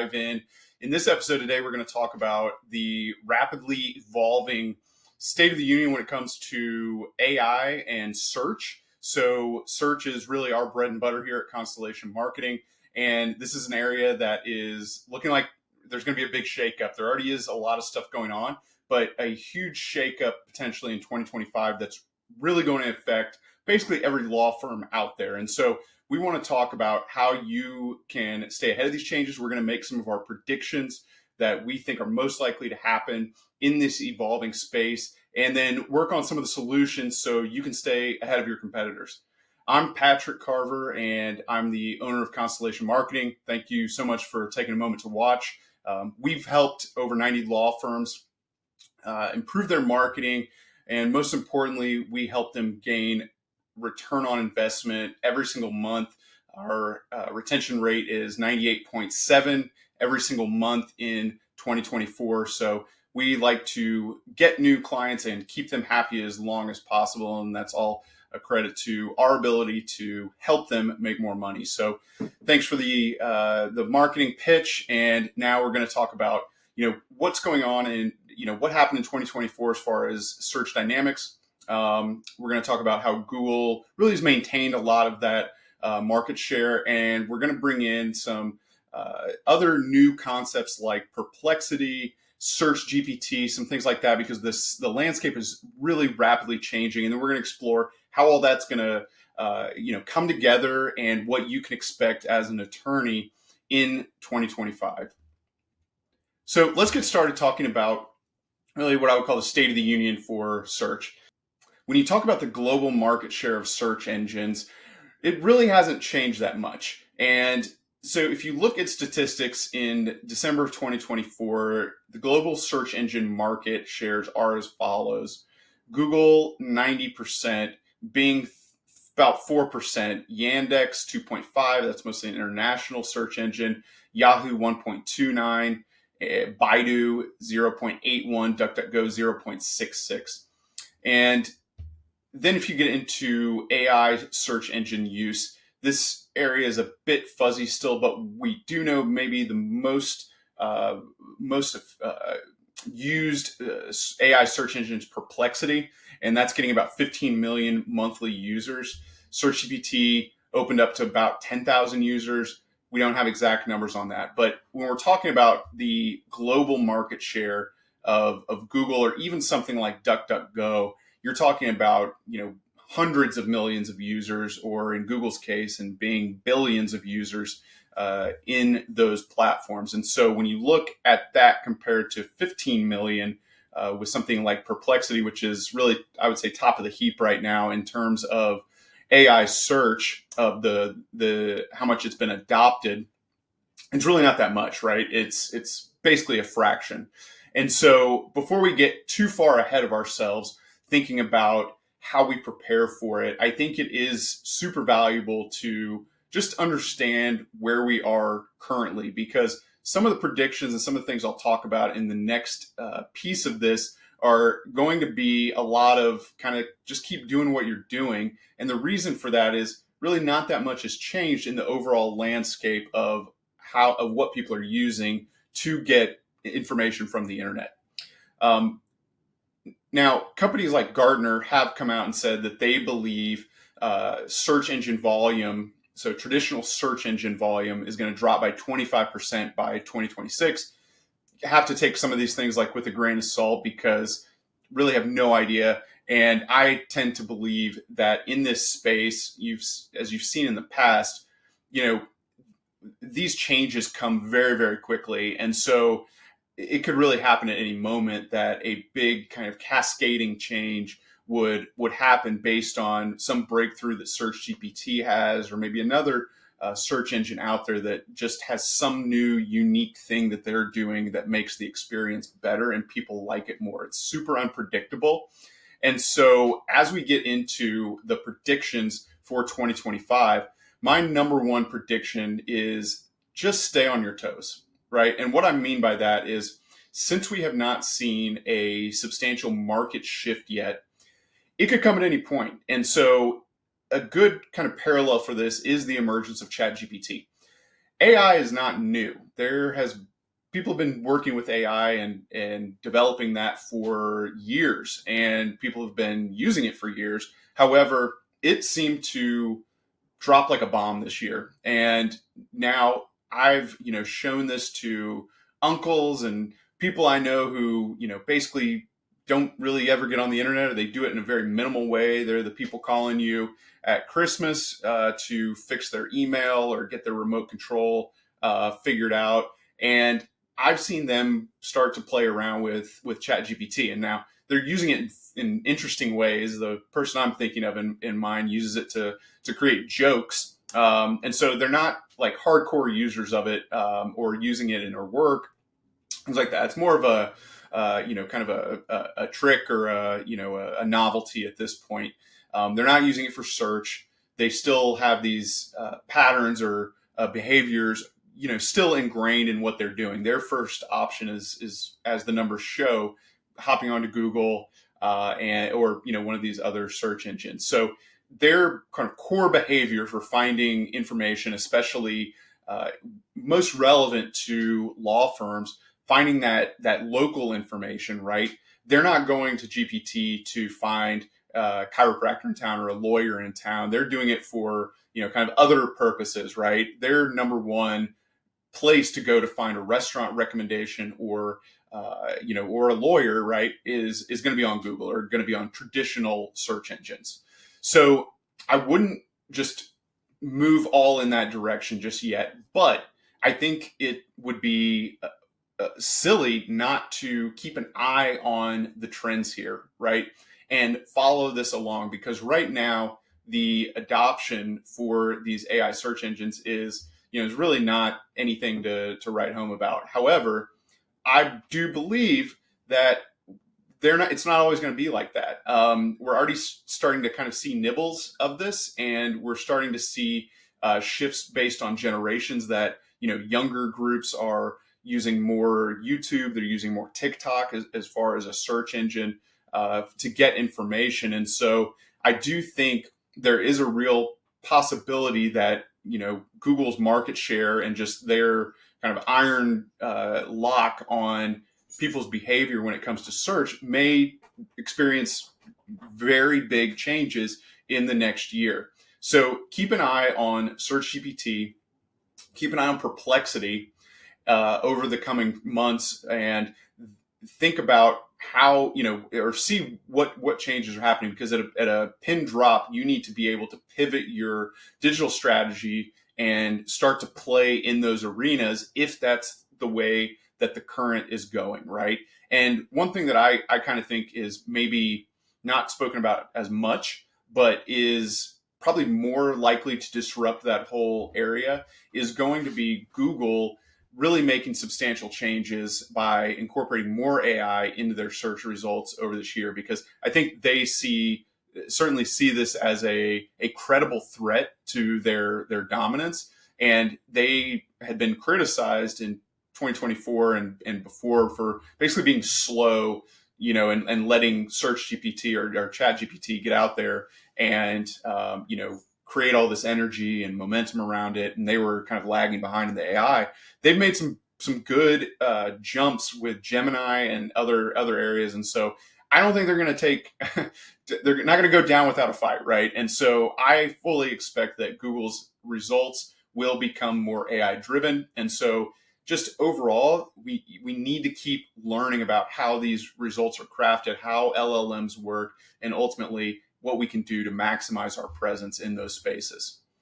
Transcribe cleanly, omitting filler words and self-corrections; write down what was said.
dive in. In this episode today, we're going to talk about the rapidly evolving state of the union when it comes to AI and search. So search is really our bread and butter here at Constellation Marketing. And this is an area that is looking like there's going to be a big shakeup. There already is a lot of stuff going on, but a huge shakeup potentially in 2025 that's really going to affect basically every law firm out there. And so we want to talk about how you can stay ahead of these changes. We're going to make some of our predictions that we think are most likely to happen in this evolving space, and then work on some of the solutions so you can stay ahead of your competitors. I'm Patrick Carver, and I'm the owner of Constellation Marketing. Thank you so much for taking a moment to watch. We've helped over 90 law firms improve their marketing, and most importantly, we help them gain return on investment every single month. Our retention rate is 98.7 every single month in 2024. So we like to get new clients and keep them happy as long as possible. And that's all a credit to our ability to help them make more money. So thanks for the marketing pitch. And now we're going to talk about, what's going on and, what happened in 2024 as far as search dynamics. We're going to talk about how Google really has maintained a lot of that market share, and we're going to bring in some other new concepts like perplexity, search GPT, some things like that, because the landscape is really rapidly changing. And then we're going to explore how all that's going to come together and what you can expect as an attorney in 2025. So let's get started talking about really what I would call the state of the union for search. When you talk about the global market share of search engines, it really hasn't changed that much. And so if you look at statistics in December of 2024, the global search engine market shares are as follows: Google 90%, Bing about 4%, Yandex 2.5%, that's mostly an international search engine, Yahoo 1.29%, Baidu 0.81%, DuckDuckGo 0.66%. And then if you get into AI search engine use, this area is a bit fuzzy still, but we do know maybe the most used AI search engine is Perplexity, and that's getting about 15 million monthly users. SearchGPT opened up to about 10,000 users. We don't have exact numbers on that, but when we're talking about the global market share of Google or even something like DuckDuckGo, you're talking about, hundreds of millions of users, or in Google's case, and being billions of users in those platforms. And so when you look at that compared to 15 million with something like Perplexity, which is really, I would say, top of the heap right now in terms of AI search of the how much it's been adopted, it's really not that much, right? It's basically a fraction. And so before we get too far ahead of ourselves, thinking about how we prepare for it, I think it is super valuable to just understand where we are currently, because some of the predictions and some of the things I'll talk about in the next piece of this are going to be a lot of kind of just keep doing what you're doing. And the reason for that is really not that much has changed in the overall landscape of what people are using to get information from the internet. Now, companies like Gartner have come out and said that they believe search engine volume, so traditional search engine volume, is going to drop by 25% by 2026. You have to take some of these things like with a grain of salt, because really have no idea. And I tend to believe that in this space, as you've seen in the past, these changes come very, very quickly. And so it could really happen at any moment that a big kind of cascading change would happen based on some breakthrough that SearchGPT has, or maybe another search engine out there that just has some new unique thing that they're doing that makes the experience better and people like it more. It's super unpredictable. And so as we get into the predictions for 2025, my number one prediction is just stay on your toes, right? And what I mean by that is, since we have not seen a substantial market shift yet, it could come at any point. And so a good kind of parallel for this is the emergence of ChatGPT. AI is not new. People have been working with AI and developing that for years, and people have been using it for years. However, it seemed to drop like a bomb this year. And now I've, shown this to uncles and people I know who, basically don't really ever get on the internet, or they do it in a very minimal way. They're the people calling you at Christmas to fix their email or get their remote control figured out. And I've seen them start to play around with ChatGPT, and now they're using it in interesting ways. The person I'm thinking of in mind uses it to create jokes, and so they're not like hardcore users of it, or using it in their work, things like that. It's more of a kind of a trick, or a novelty at this point. They're not using it for search. They still have these patterns or behaviors, still ingrained in what they're doing. Their first option is, as the numbers show, hopping onto Google or one of these other search engines. So their kind of core behavior for finding information, especially most relevant to law firms, finding that local information, right? They're not going to GPT to find a chiropractor in town or a lawyer in town. They're doing it for kind of other purposes, right? Their number one place to go to find a restaurant recommendation or or a lawyer, right, is going to be on Google, or going to be on traditional search engines. So I wouldn't just move all in that direction just yet, but I think it would be silly not to keep an eye on the trends here, right, and follow this along, because right now the adoption for these AI search engines is really not anything to write home about. However, I do believe that it's not always going to be like that. We're already starting to kind of see nibbles of this, and we're starting to see shifts based on generations, that younger groups are using more YouTube, they're using more TikTok as far as a search engine to get information. And so I do think there is a real possibility that Google's market share and just their kind of iron lock on people's behavior when it comes to search may experience very big changes in the next year. So keep an eye on Search GPT, keep an eye on Perplexity over the coming months, and think about how, or see what changes are happening, because at a pin drop, you need to be able to pivot your digital strategy and start to play in those arenas, if that's the way that the current is going, right? And one thing that I kind of think is maybe not spoken about as much, but is probably more likely to disrupt that whole area, is going to be Google really making substantial changes by incorporating more AI into their search results over this year, because I think they certainly see this as a credible threat to their dominance. And they had been criticized in 2024 and before for basically being slow, and letting Search GPT or Chat GPT get out there and create all this energy and momentum around it, and they were kind of lagging behind in the AI. They've made some good jumps with Gemini and other areas, and so I don't think they're going to take they're not going to go down without a fight, right? And so I fully expect that Google's results will become more AI driven, and so just overall, we need to keep learning about how these results are crafted, how LLMs work, and ultimately what we can do to maximize our presence in those spaces.